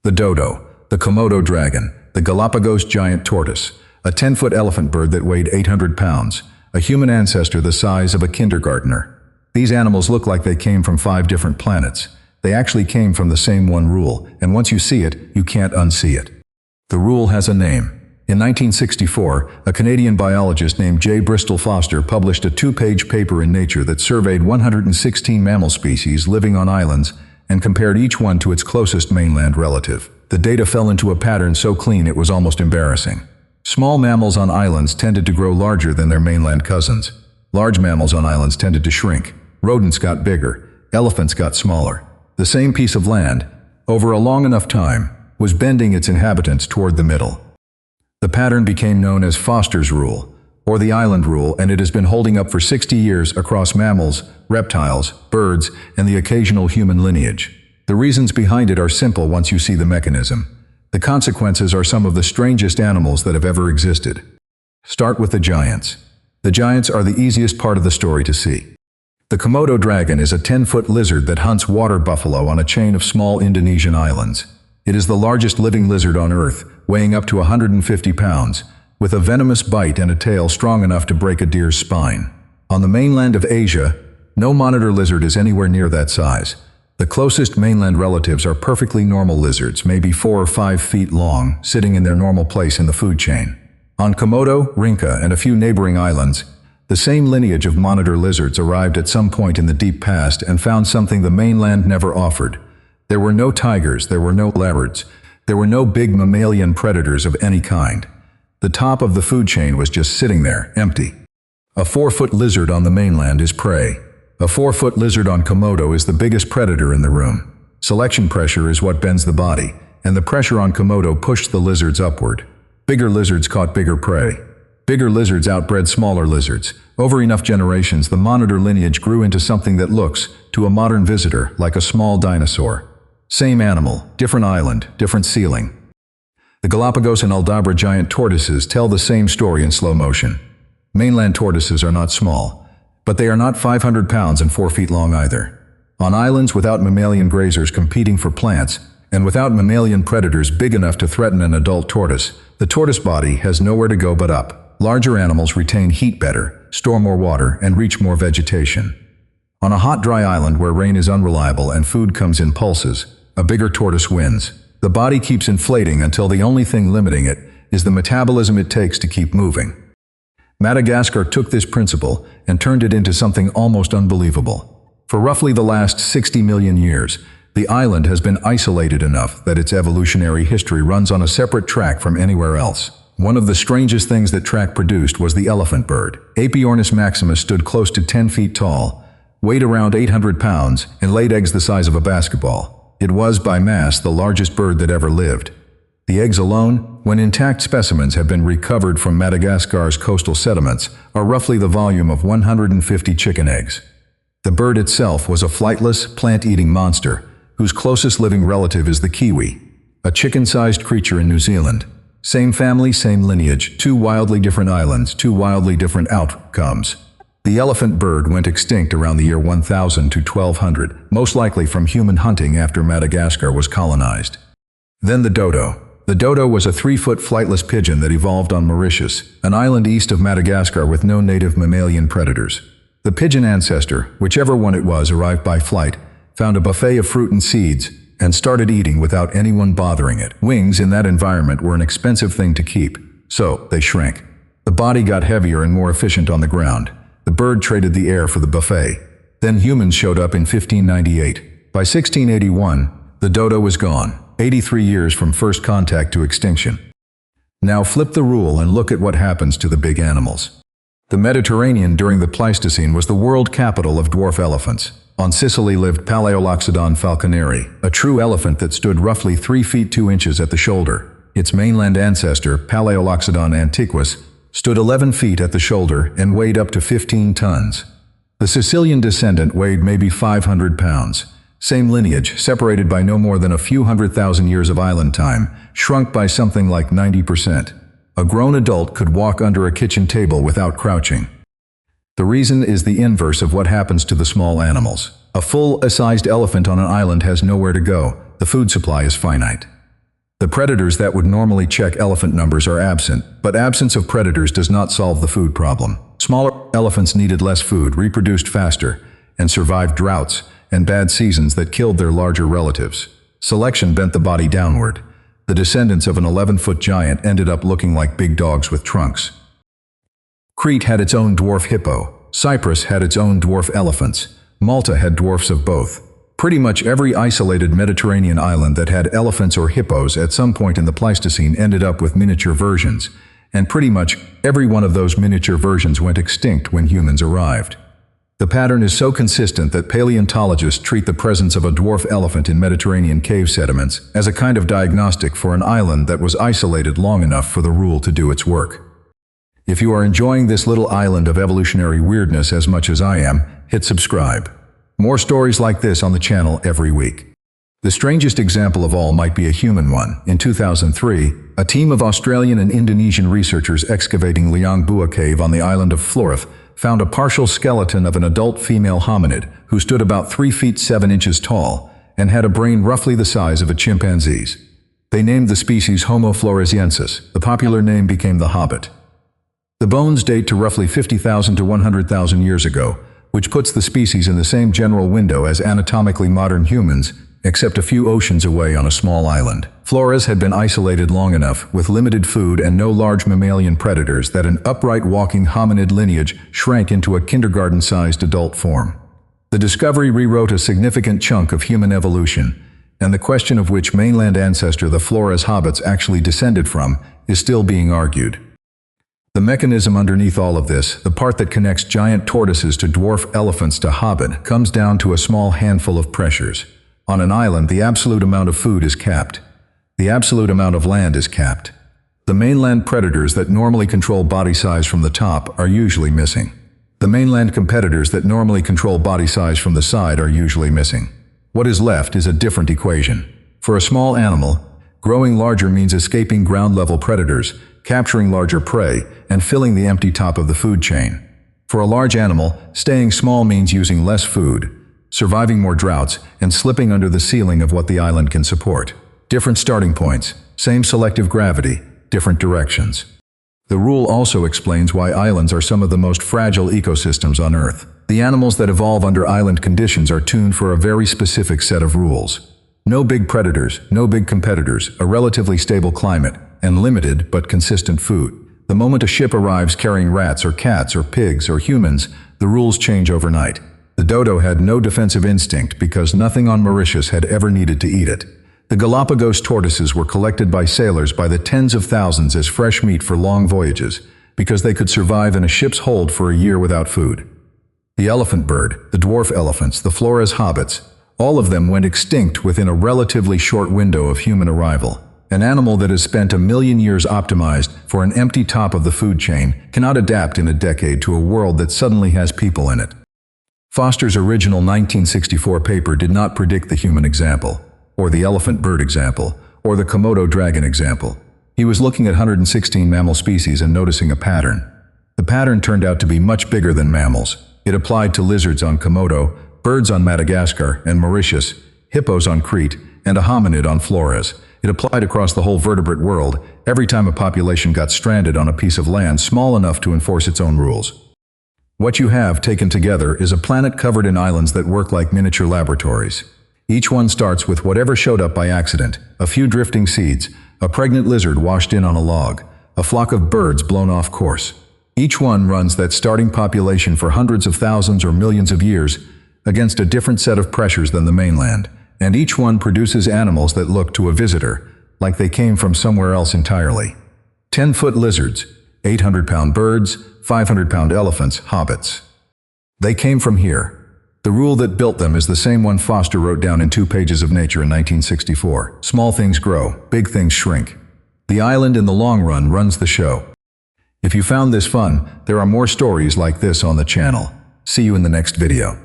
The dodo, the Komodo dragon, the Galapagos giant tortoise, a 10-foot elephant bird that weighed 800 pounds, a human ancestor the size of a kindergartner. These animals look like they came from 5 different planets. They actually came from the same one rule, and once you see it, you can't unsee it. The rule has a name. In 1964, a Canadian biologist named Bristol Foster published a 2-page paper in Nature that surveyed 116 mammal species living on islands and compared each one to its closest mainland relative. The data fell into a pattern so clean it was almost embarrassing. Small mammals on islands tended to grow larger than their mainland cousins. Large mammals on islands tended to shrink. Rodents got bigger. Elephants got smaller. The same piece of land, over a long enough time, was bending its inhabitants toward the middle. The pattern became known as Foster's rule, or the island rule, and it has been holding up for 60 years across mammals, reptiles, birds, and the occasional human lineage. The reasons behind it are simple once you see the mechanism. The consequences are some of the strangest animals that have ever existed. Start with the giants. The giants are the easiest part of the story to see. The Komodo dragon is a 10-foot lizard that hunts water buffalo on a chain of small Indonesian islands. It is the largest living lizard on Earth, weighing up to 150 pounds, with a venomous bite and a tail strong enough to break a deer's spine. On the mainland of Asia, no monitor lizard is anywhere near that size. The closest mainland relatives are perfectly normal lizards, maybe 4 or 5 feet long, sitting in their normal place in the food chain. On Komodo, Rinca, and a few neighboring islands, the same lineage of monitor lizards arrived at some point in the deep past and found something the mainland never offered. There were no tigers, there were no leopards, there were no big mammalian predators of any kind. The top of the food chain was just sitting there, empty. A 4-foot lizard on the mainland is prey. A 4-foot lizard on Komodo is the biggest predator in the room. Selection pressure is what bends the body, and the pressure on Komodo pushed the lizards upward. Bigger lizards caught bigger prey. Bigger lizards outbred smaller lizards. Over enough generations, the monitor lineage grew into something that looks, to a modern visitor, like a small dinosaur. Same animal, different island, different ceiling. The Galapagos and Aldabra giant tortoises tell the same story in slow motion. Mainland tortoises are not small, but they are not 500 pounds and 4 feet long either. On islands without mammalian grazers competing for plants, and without mammalian predators big enough to threaten an adult tortoise, the tortoise body has nowhere to go but up. Larger animals retain heat better, store more water, and reach more vegetation. On a hot, dry island where rain is unreliable and food comes in pulses, a bigger tortoise wins. The body keeps inflating until the only thing limiting it is the metabolism it takes to keep moving. Madagascar took this principle and turned it into something almost unbelievable. For roughly the last 60 million years, the island has been isolated enough that its evolutionary history runs on a separate track from anywhere else. One of the strangest things that track produced was the elephant bird. Apiornis maximus stood close to 10 feet tall, weighed around 800 pounds, and laid eggs the size of a basketball. It was, by mass, the largest bird that ever lived. The eggs alone, when intact specimens have been recovered from Madagascar's coastal sediments, are roughly the volume of 150 chicken eggs. The bird itself was a flightless, plant-eating monster, whose closest living relative is the kiwi, a chicken-sized creature in New Zealand. Same family, same lineage, 2 wildly different islands, 2 wildly different outcomes. The elephant bird went extinct around the year 1000 to 1200, most likely from human hunting after Madagascar was colonized. Then the dodo. The dodo was a 3-foot flightless pigeon that evolved on Mauritius, an island east of Madagascar with no native mammalian predators. The pigeon ancestor, whichever one it was, arrived by flight, found a buffet of fruit and seeds, and started eating without anyone bothering it. Wings in that environment were an expensive thing to keep, so they shrank. The body got heavier and more efficient on the ground. The bird traded the air for the buffet. Then humans showed up in 1598. By 1681, the dodo was gone, 83 years from first contact to extinction. Now flip the rule and look at what happens to the big animals. The Mediterranean during the Pleistocene was the world capital of dwarf elephants. On Sicily lived Paleoloxodon falconeri, a true elephant that stood roughly 3 feet 2 inches at the shoulder. Its mainland ancestor, Paleoloxodon antiquus, stood 11 feet at the shoulder and weighed up to 15 tons. The Sicilian descendant weighed maybe 500 pounds. Same lineage, separated by no more than a few 100,000 years of island time, shrunk by something like 90%. A grown adult could walk under a kitchen table without crouching. The reason is the inverse of what happens to the small animals. A full-sized elephant on an island has nowhere to go. The food supply is finite. The predators that would normally check elephant numbers are absent, but absence of predators does not solve the food problem. Smaller elephants needed less food, reproduced faster, and survived droughts and bad seasons that killed their larger relatives. Selection bent the body downward. The descendants of an 11-foot giant ended up looking like big dogs with trunks. Crete had its own dwarf hippo. Cyprus had its own dwarf elephants. Malta had dwarfs of both. Pretty much every isolated Mediterranean island that had elephants or hippos at some point in the Pleistocene ended up with miniature versions, and pretty much every one of those miniature versions went extinct when humans arrived. The pattern is so consistent that paleontologists treat the presence of a dwarf elephant in Mediterranean cave sediments as a kind of diagnostic for an island that was isolated long enough for the rule to do its work. If you are enjoying this little island of evolutionary weirdness as much as I am, hit subscribe. More stories like this on the channel every week. The strangest example of all might be a human one. In 2003, a team of Australian and Indonesian researchers excavating Liang Bua Cave on the island of Flores found a partial skeleton of an adult female hominid who stood about 3 feet 7 inches tall and had a brain roughly the size of a chimpanzee's. They named the species Homo floresiensis. The popular name became the Hobbit. The bones date to roughly 50,000 to 100,000 years ago, which puts the species in the same general window as anatomically modern humans, except a few oceans away on a small island. Flores had been isolated long enough, with limited food and no large mammalian predators, that an upright walking hominid lineage shrank into a kindergarten-sized adult form. The discovery rewrote a significant chunk of human evolution, and the question of which mainland ancestor the Flores hobbits actually descended from is still being argued. The mechanism underneath all of this, the part that connects giant tortoises to dwarf elephants to hobbit, comes down to a small handful of pressures. On an island, the absolute amount of food is capped. The absolute amount of land is capped. The mainland predators that normally control body size from the top are usually missing. The mainland competitors that normally control body size from the side are usually missing. What is left is a different equation. For a small animal, growing larger means escaping ground-level predators, capturing larger prey, and filling the empty top of the food chain. For a large animal, staying small means using less food, surviving more droughts, and slipping under the ceiling of what the island can support. Different starting points, same selective gravity, different directions. The rule also explains why islands are some of the most fragile ecosystems on Earth. The animals that evolve under island conditions are tuned for a very specific set of rules. No big predators, no big competitors, a relatively stable climate, and limited but consistent food. The moment a ship arrives carrying rats or cats or pigs or humans, the rules change overnight. The dodo had no defensive instinct because nothing on Mauritius had ever needed to eat it. The Galapagos tortoises were collected by sailors by the tens of thousands as fresh meat for long voyages because they could survive in a ship's hold for a year without food. The elephant bird, the dwarf elephants, the Flores hobbits, all of them went extinct within a relatively short window of human arrival. An animal that has spent 1 million years optimized for an empty top of the food chain cannot adapt in a decade to a world that suddenly has people in it. Foster's original 1964 paper did not predict the human example, or the elephant bird example, or the Komodo dragon example. He was looking at 116 mammal species and noticing a pattern. The pattern turned out to be much bigger than mammals. It applied to lizards on Komodo, birds on Madagascar and Mauritius, hippos on Crete, and a hominid on Flores. It applied across the whole vertebrate world every time a population got stranded on a piece of land small enough to enforce its own rules. What you have, taken together, is a planet covered in islands that work like miniature laboratories. Each one starts with whatever showed up by accident: a few drifting seeds, a pregnant lizard washed in on a log, a flock of birds blown off course. Each one runs that starting population for hundreds of thousands or millions of years against a different set of pressures than the mainland. And each one produces animals that look to a visitor like they came from somewhere else entirely. 10-foot lizards, 800-pound birds, 500-pound elephants, hobbits. They came from here. The rule that built them is the same one Foster wrote down in 2 pages of Nature in 1964. Small things grow, big things shrink. The island in the long run runs the show. If you found this fun, there are more stories like this on the channel. See you in the next video.